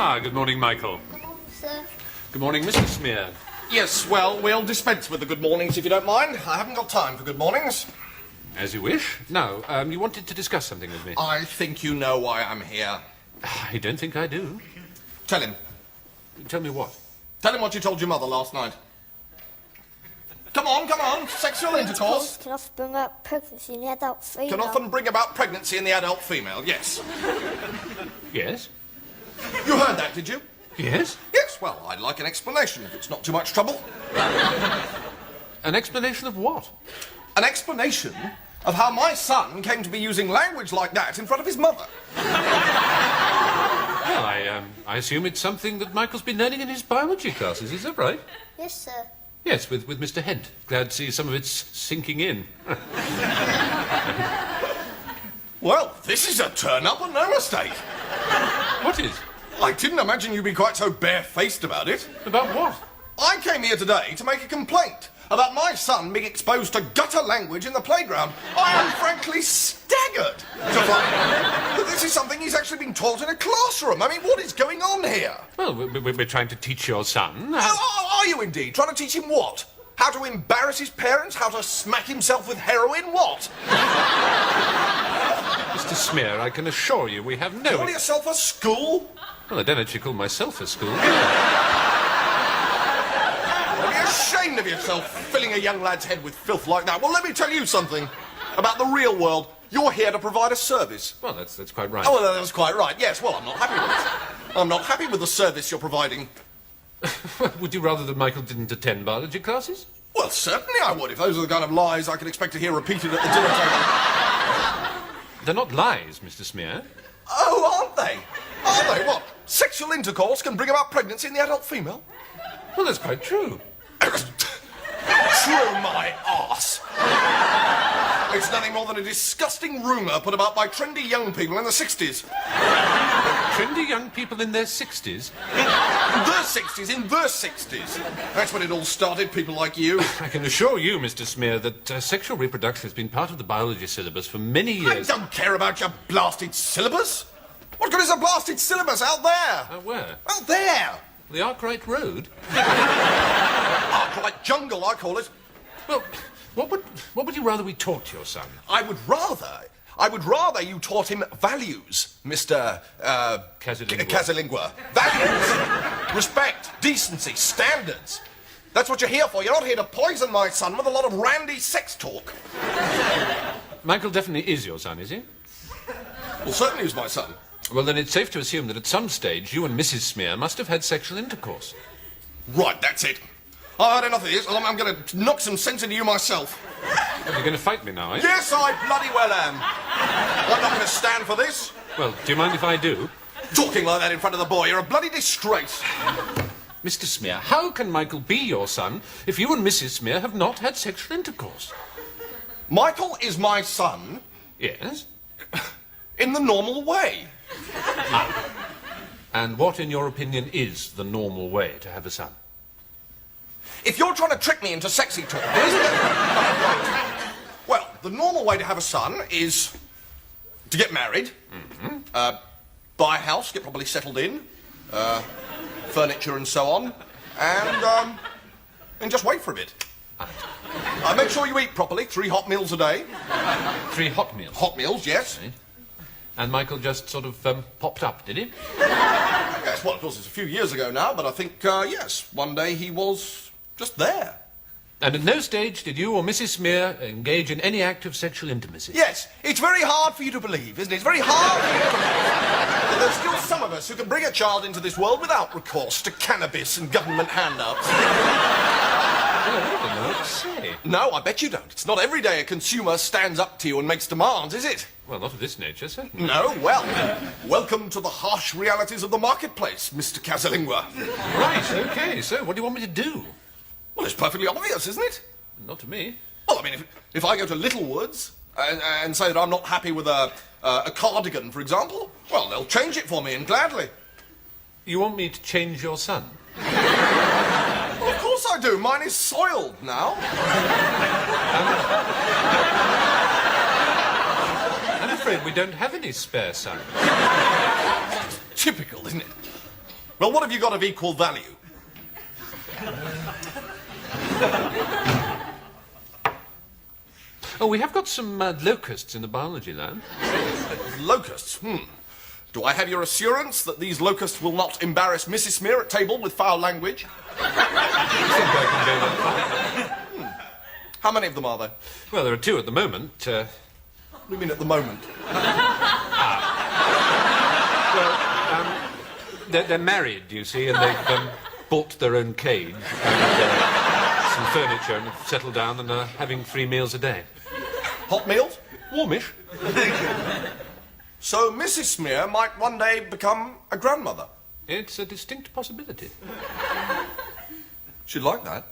Ah, good morning, Michael. Good morning, sir. Good morning, Mr. Smear. Yes, well, we'll dispense with the good mornings if you don't mind. I haven't got time for good mornings. As you wish. Now, you wanted to discuss something with me. I think you know why I'm here. I don't think I do. Tell him. Tell me what? Tell him what you told your mother last night. Come on. Sexual intercourse Can often bring up pregnancy in the adult female. can often bring about pregnancy in the adult female, yes. Yes? You heard that, did you? Yes? Yes, well, I'd like an explanation if it's not too much trouble. An explanation of what? An explanation of how my son came to be using language like that in front of his mother. Well, I assume it's something that Michael's been learning in his biology classes, is that right? Yes, sir. Yes, with Mr. Hent. Glad to see some of it's sinking in. Well, this is a turn-up and no mistake. What is? I didn't imagine you'd be quite so barefaced about it. About what? I came here today to make a complaint about my son being exposed to gutter language in the playground. I am frankly staggered to find that this is something he's actually been taught in a classroom. I mean, what is going on here? Well, we're trying to teach your son. Are you indeed? Trying to teach him what? How to embarrass his parents? How to smack himself with heroin? What? Mr. Smear, I can assure you we have no... Call yourself a school? Well, I don't actually call myself a school. Don't be ashamed of yourself, filling a young lad's head with filth like that. Well, let me tell you something about the real world. You're here to provide a service. Well, that's quite right. Oh, well, that's quite right. Yes, well, I'm not happy with it. I'm not happy with the service you're providing. Would you rather that Michael didn't attend biology classes? Well, certainly I would, if those are the kind of lies I can expect to hear repeated at the dinner table. They're not lies, Mr. Smear. Oh, aren't they? Are they? What? Sexual intercourse can bring about pregnancy in the adult female? Well, that's quite true. True, my arse. It's nothing more than a disgusting rumour put about by trendy young people in the 60s. Trendy young people in their 60s? In the 60s. That's when it all started, people like you. I can assure you, Mr. Smear, that sexual reproduction has been part of the biology syllabus for many years. I don't care about your blasted syllabus. What good is a blasted syllabus out there? Where? Out there. The Arkwright Road? Arkwright jungle, I call it. Well, what would you rather we taught your son? I would rather you taught him values, Mr. Casalingua. Values. Respect, decency, standards. That's what you're here for. You're not here to poison my son with a lot of randy sex talk. Michael definitely is your son, is he? Well, certainly he's my son. Well, then it's safe to assume that at some stage you and Mrs. Smear must have had sexual intercourse. Right, that's it. I've had enough of this. I'm going to knock some sense into you myself. Well, you're going to fight me now, eh? Yes, I bloody well am. I'm not going to stand for this. Well, do you mind if I do? Talking like that in front of the boy, you're a bloody disgrace. Mr. Smear, how can Michael be your son if you and Mrs. Smear have not had sexual intercourse? Michael is my son. Yes? In the normal way. And what, in your opinion, is the normal way to have a son? If you're trying to trick me into sexy talk, isn't it? Well, the normal way to have a son is to get married, buy a house, get properly settled in, furniture and so on, and just wait for a bit. Make sure you eat properly, 3 hot meals a day. 3 hot meals? Hot meals, yes. Right. And Michael just sort of popped up, did he? Yes, well, of course, it's a few years ago now, but I think, yes, one day he was just there. And at no stage did you or Mrs. Smear engage in any act of sexual intimacy? Yes, it's very hard for you to believe, isn't it? It's very hard for you to believe that there's still some of us who can bring a child into this world without recourse to cannabis and government handouts. Well, I don't know what to say. No, I bet you don't. It's not every day a consumer stands up to you and makes demands, is it? Well, not of this nature, certainly. No, well, welcome to the harsh realities of the marketplace, Mr. Casalingua. Right, okay, so what do you want me to do? Well, it's perfectly obvious, isn't it? Not to me. Well, I mean, if I go to Littlewoods and say that I'm not happy with a cardigan, for example, well, they'll change it for me, and gladly. You want me to change your son? Well, of course I do. Mine is soiled now. I'm afraid we don't have any spare sons. Typical, isn't it? Well, what have you got of equal value? Oh, we have got some locusts in the biology lab. Locusts? Do I have your assurance that these locusts will not embarrass Mrs. Smear at table with foul language? I think I can go that far. How many of them are there? Well, there are 2 at the moment. What do you mean at the moment? They're married, you see, and they've bought their own cage and some furniture and have settled down and are having 3 meals a day. Hot meals? Warmish. So Mrs. Smear might one day become a grandmother. It's a distinct possibility. She'd like that.